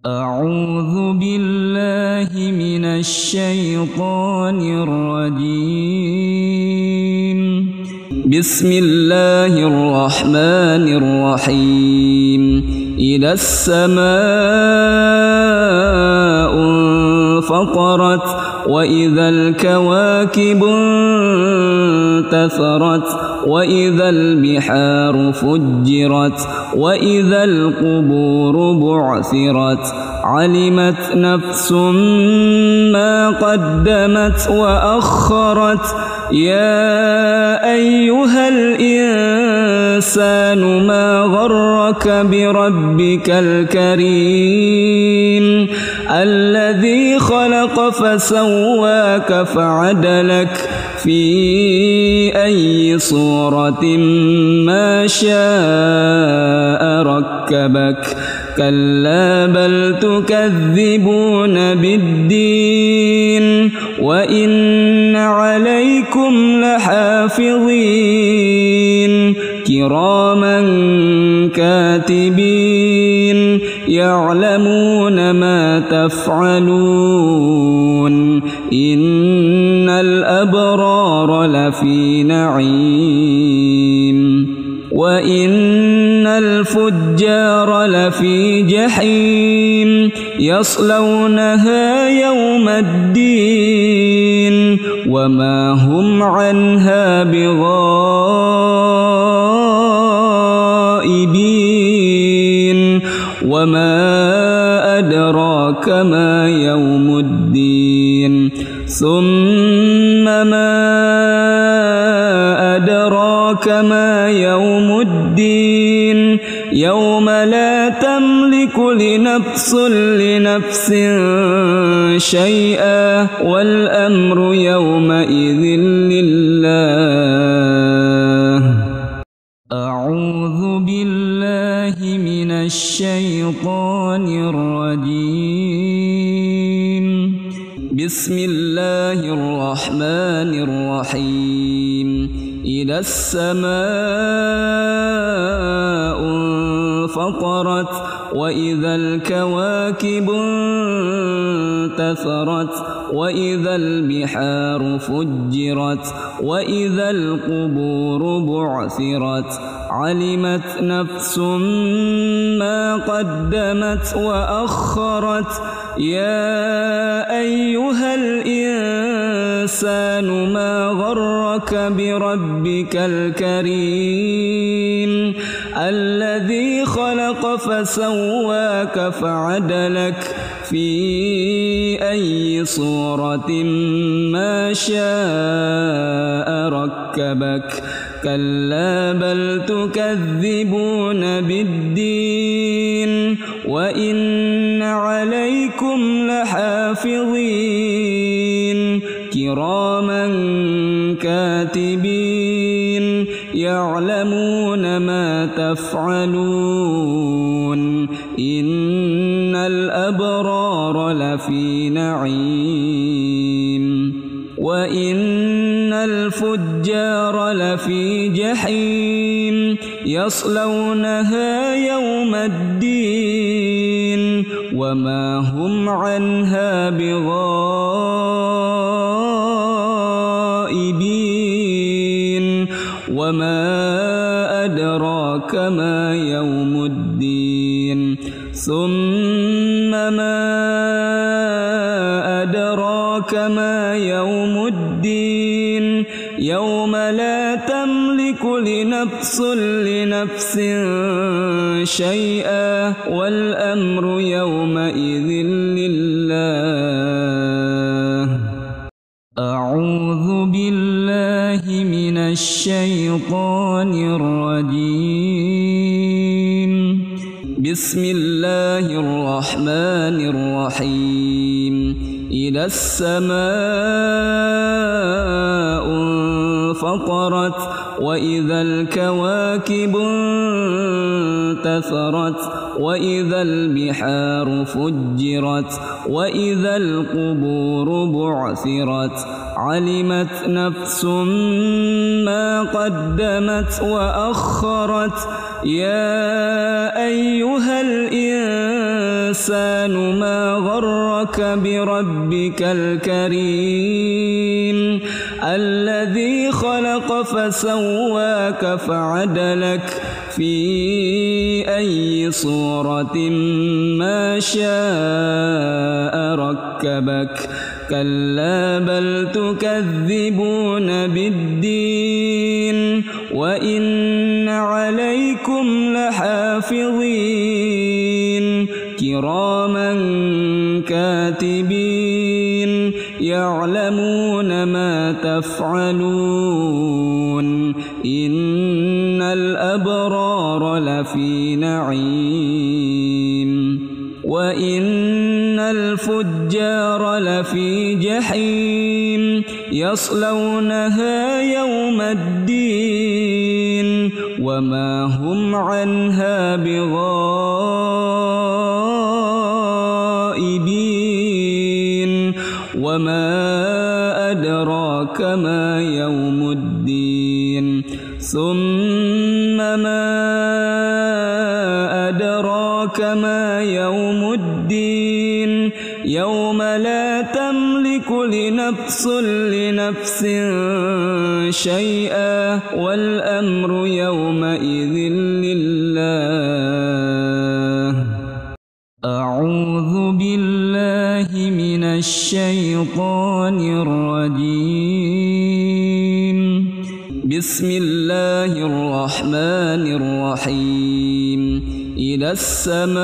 أعوذ بالله من الشيطان الرجيم. بسم الله الرحمن الرحيم. إذا السماء انفطرت وإذا الكواكب انتثرت وإذا البحار فجرت وإذا القبور بعثرت علمت نفس ما قدمت وأخرت. يا أيها الإنسان ما غرك بربك الكريم الذي خلق فسواك فعدلك في أي صورة ما شاء ركبك. كلا بل تكذبون بالدين وإن عليكم لحافظين كراما كاتبين يعلمون ما تفعلون. إن الأبرار لفي نعيم وإن الفجار لفي جحيم يصلونها يوم الدين وما هم عنها بغائبين. وما أدراك ما يوم الدين ثم ما أدراك ما يوم الدين يوم لا تملك لنفس لنفس شيئا والأمر يومئذ لله. أعوذ بالله من الشيطان الرجيم. بسم الله الرحمن الرحيم. إذا السماء انفطرت وإذا الكواكب انتثرت وإذا البحار فجرت وإذا القبور بعثرت علمت نفس ما قدمت وأخرت. يا أيها الإنسان ما غرك بربك الكريم الذي خلق فسواك فعدلك في أي صورة ما شاء ركبك. كلا بل تكذبون بالدين وإن عليكم لحافظين كراما كاتبين يعلمون ما تفعلون. إن الأبرار لفي نعيم وإن الفجار لفي جحيم يصلونها يوم الدين وما هم عنها بغائبين. وما أدراك ما يوم الدين ثم ما أدراك ما يوم الدين يوم لا تملك لنفس لنفس شيئا والأمر يومئذ لله. أعوذ بالله من الشيطان الرجيم. بسم الله الرحمن الرحيم. إذا السماء انفطرت وإذا الكواكب انتثرت وإذا البحار فجرت وإذا القبور بعثرت علمت نفس ما قدمت وأخرت. يا أيها الإنسان الإنسان ما غرك بربك الكريم الذي خلق فسواك فعدلك في أي صورة ما شاء ركبك كلا بل تكذبون بالدين وإن عليكم لحافظين كراما كاتبين يعلمون ما تفعلون إن الأبرار لفي نعيم وإن الفجار لفي جحيم يصلونها يوم الدين وما هم عنها بغائبين وما أدراك ما يوم الدين ثم ما أدراك ما يوم الدين يوم لا تملك لنفس لنفس شيئا والأمر يومئذ لله. أعوذ بالله من الشيطان الرجيم. بسم الله الرحمن الرحيم. إذا السماء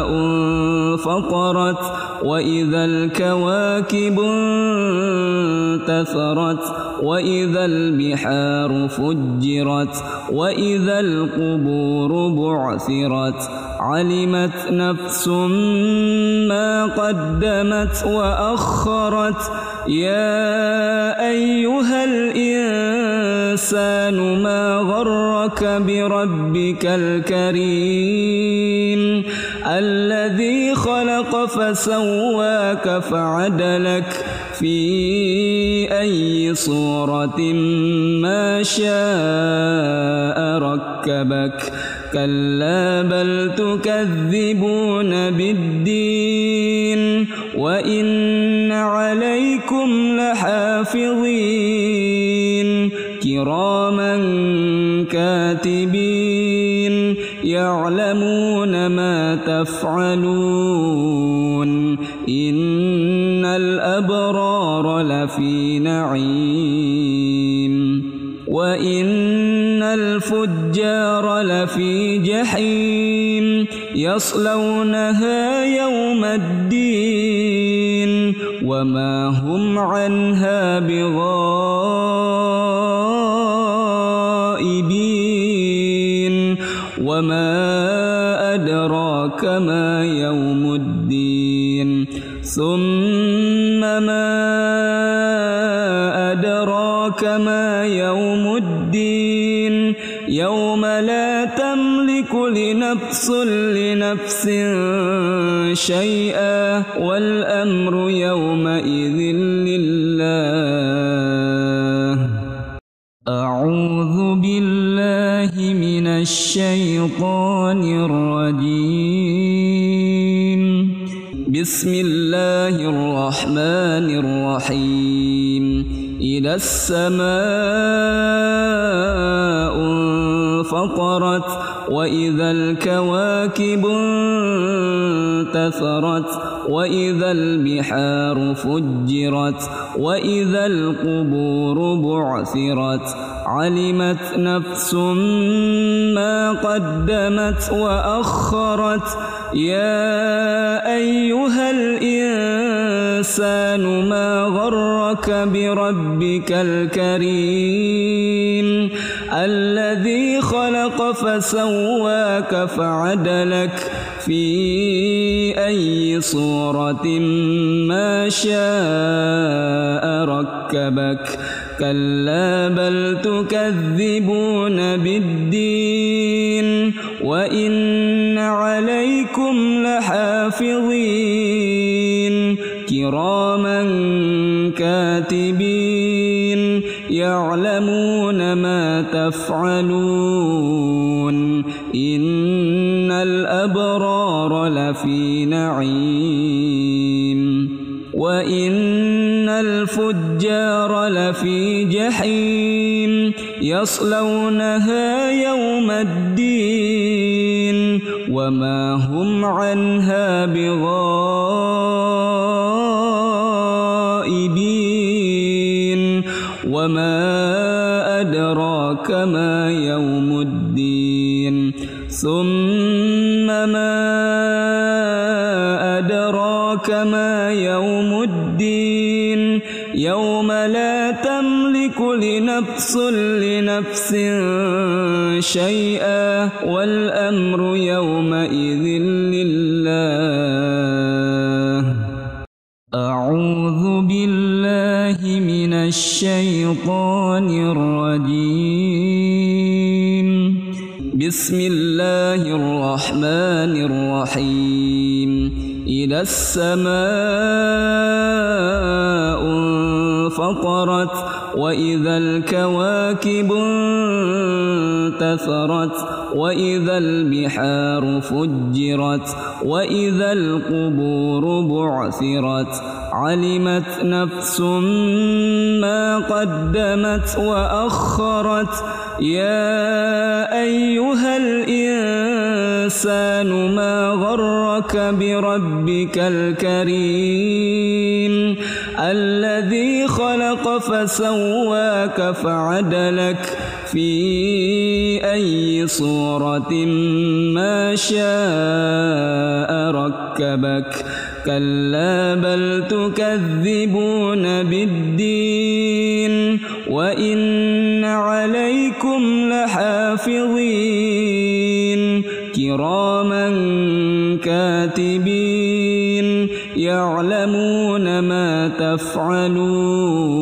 انفطرت وإذا الكواكب انتثرت وإذا البحار فجرت وإذا القبور بعثرت علمت نفس ما قدمت وأخرت يا أيها الإنسان ما غرك بربك الكريم الذي خلق فسواك فعدلك في أي صورة ما شاء ركبك كلا بل تكذبون بالدين وإن عليكم لحافظين كراما كاتبين يعلمون ما تفعلون إن الأبرار لفي نعيم وإن الفجار لفي جحيم يصلونها يوم الدين وما هم عنها بغائبين وما أدراك ما يوم الدين ثم ما أدراك ما يوم الدين يوم لا تملك لنفس لنفس شيئا والأمر يومئذ لله. أعوذ بالله من الشيطان الرجيم. بسم الله الرحمن الرحيم. إذا السماء انفطرت وإذا الكواكب انتثرت وإذا البحار فجرت وإذا القبور بعثرت علمت نفس ما قدمت وأخرت يا أيها الإنسان ما غرك بربك الكريم الذي خلق فسواك فعدلك في أي صورة ما شاء ركبك كلا بل تكذبون بالدين وإن عليكم لحافظين كراما كاتبين يعلمون ما تفعلون إن الأبرار لفي نعيم وإن الفجار لفي جحيم يصلونها يوم الدين وما هم عنها بغائبين وما أدراك ما يوم الدين ثم ما أدراك ما يوم الدين يوم لا تملك لنفس لنفس شيئا والأمر يومئذ لله. أعوذ بالله من الشيطان الرجيم. بسم الله الرحمن الرحيم. إذا السماء انفطرت وإذا الكواكب انتثرت وإذا البحار فجرت وإذا القبور بعثرت علمت نفس ما قدمت وأخرت يا أيها الإنسان ما غرك بربك الكريم الذي خلق فسواك فعدلك في أي صورة ما شاء ركبك كلا بل تكذبون بالدين وإن عليكم لحافظين كراما كاتبين يعلمون ما تفعلون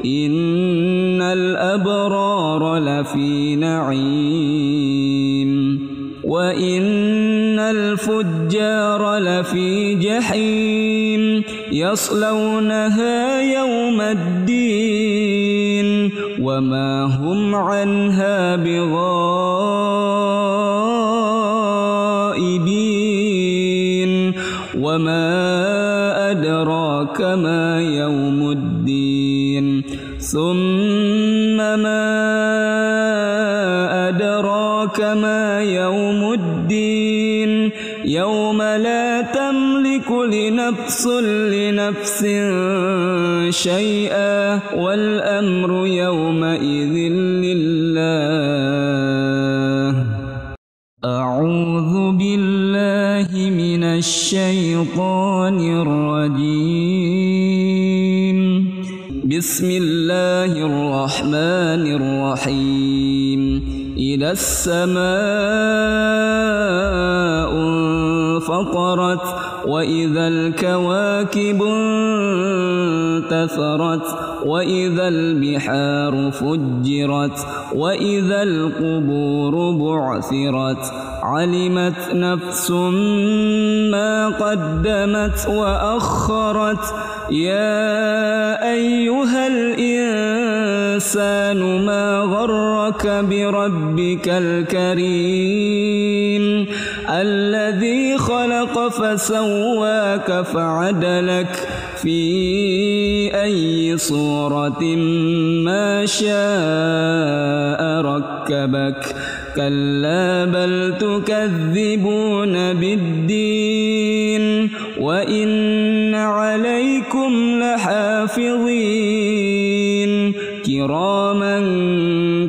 إن الأبرار لفي نعيم وإن الفجار لفي جحيم يصلونها يوم الدين وما هم عنها بغائبين وما أدراك ما يوم الدين ثم ما أدراك ما يوم الدين يوم لا تملك لنفس لنفس شيئا والأمر يومئذ لله. أعوذ بالله من الشيطان الرجيم. بسم الله الرحمن الرحيم. إذا السماء انفطرت وإذا الكواكب انتثرت وإذا البحار فجرت وإذا القبور بعثرت علمت نفس ما قدمت وأخرت يا أيها الإنسان ما غرك بربك الكريم الذي خلق فسواك فعدلك في أي صورة ما شاء ركبك كلا بل تكذبون بالدين وإن عليكم لحافظين كراما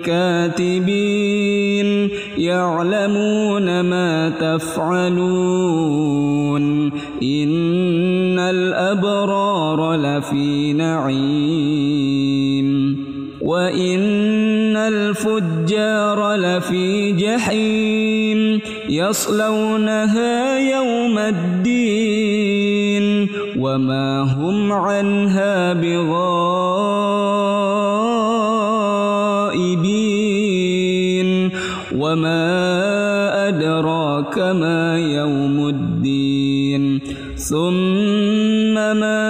كاتبين يعلمون ما تفعلون إن الأبرار لفي نعيم وإن الفجار لفي جحيم يصلونها يوم الدين وما هم عنها بغائبين وما أدراك ما يوم الدين ثم ما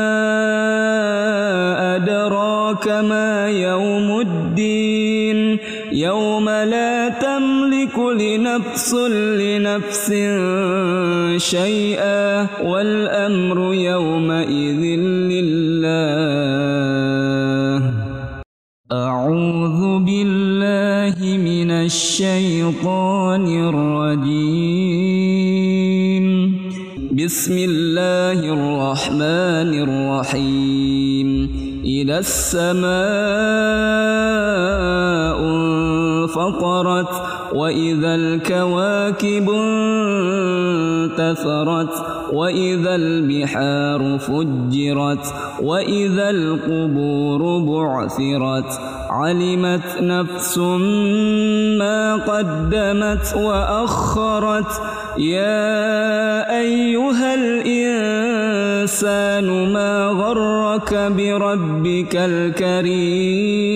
أدراك ما يوم الدين يوم لا تملك نفس لنفس شيئا والأمر يومئذ لله. أعوذ بالله من الشيطان الرجيم. بسم الله الرحمن الرحيم. إذا السماء انفطرت وإذا الكواكب انتثرت وإذا البحار فجرت وإذا القبور بعثرت علمت نفس ما قدمت وأخرت. يا أيها الإنسان ما غرك بربك الكريم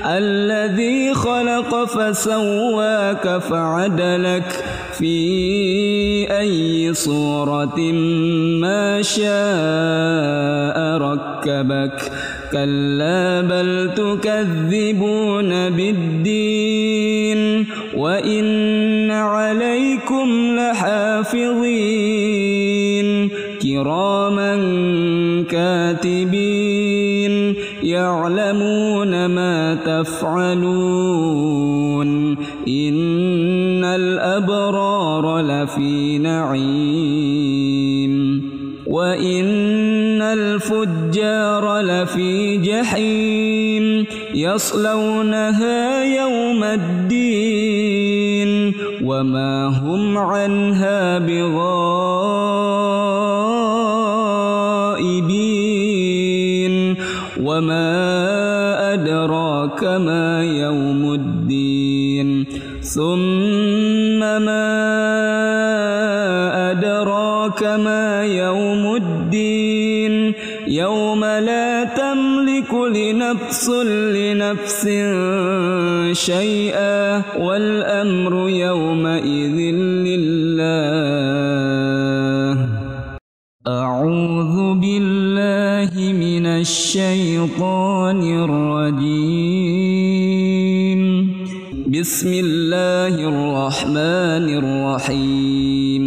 الذي خلق فسواك فعدلك في أي صورة ما شاء ركبك. كلا بل تكذبون بالدين وإن عليكم لحافظين كراما كاتبين يعلمون ما تفعلون. إن الأبرار لفي نعيم وإن الفجار لفي جحيم يصلونها يوم الدين وما هم عنها بغائبين. وما أدراك ما يوم الدين ثم ما أدراك ما يوم الدين يوم لا تملك لنفس لنفس شيئا والأمر يومئذ لله. أعوذ بالله من الشيطان الرجيم. بسم الله الرحمن الرحيم.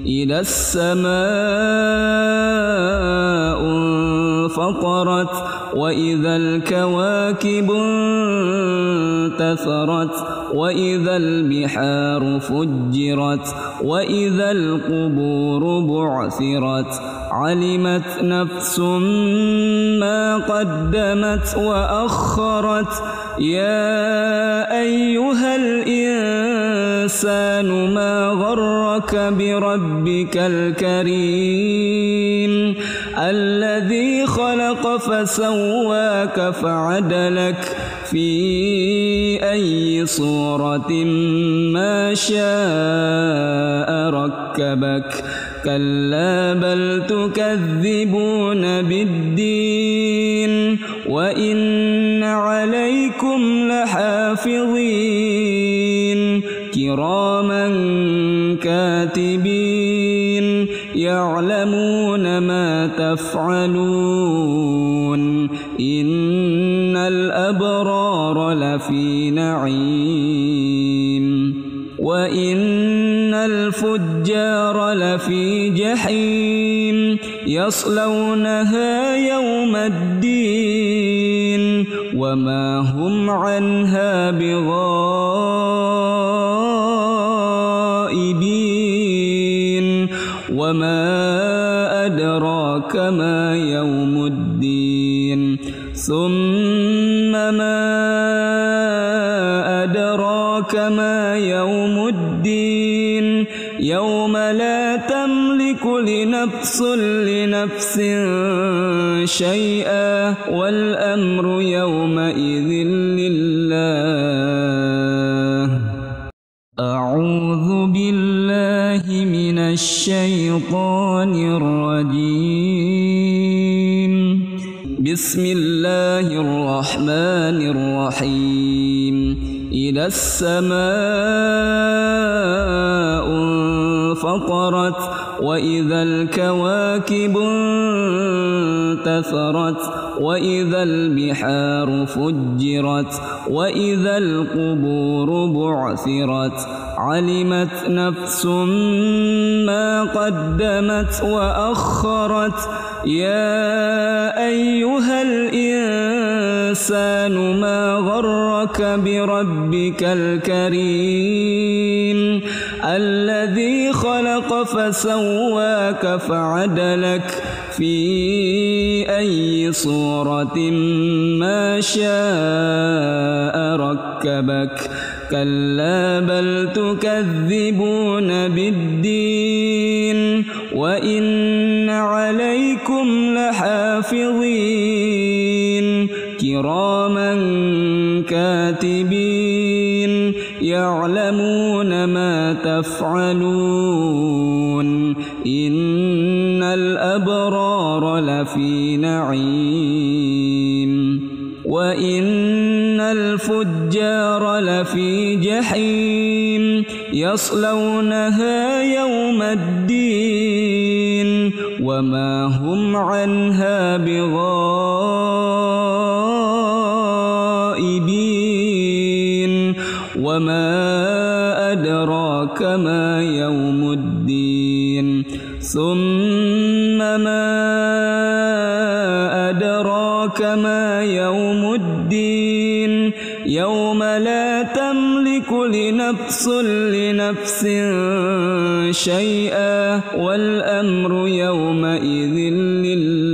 إذا السماء انفطرت وإذا الكواكب انتثرت وإذا البحار فجرت وإذا القبور بعثرت علمت نفس ما قدمت وأخرت. يا أيها الإنسان ما غرك بربك الكريم الذي خلق فسواك فعدلك في أي صورة ما شاء ركبك. كلا بل تكذبون بالدين وإن عليكم لحافظين كراما كاتبين يعلمون ما تفعلون. إن الأبرار لفي نعيم وإن الفجار لفي جحيم يصلونها يوم الدين وما هم عنها بغائبين. وما أدراك ما يوم الدين ثم ما أدراك ما يوم الدين يوم لا تملك لنفس لنفس شيئا والأمر يومئذ لله. أعوذ بالله من الشيطان الرجيم. بسم الله الرحمن الرحيم. إذا السماء انفطرت وإذا الكواكب انتثرت وإذا البحار فجرت وإذا القبور بعثرت علمت نفس ما قدمت وأخرت يا أيها الإنسان ما غرك بربك الكريم الذي خلق فسواك فعدلك في أي صورة ما شاء ركبك كلا بل تكذبون بالدين وإن عليكم لحافظين كراما كاتبين يعلمون ما تفعلون إن الأبرار لفي نعيم وإن الفجار لفي جحيم يصلونها يوم الدين وما هم عنها بغائبين وما أدراك ما يوم الدين ثم ما أدراك ما يوم الدين يوم لا تملك لنفس لنفس شيئا والأمر يومئذ لله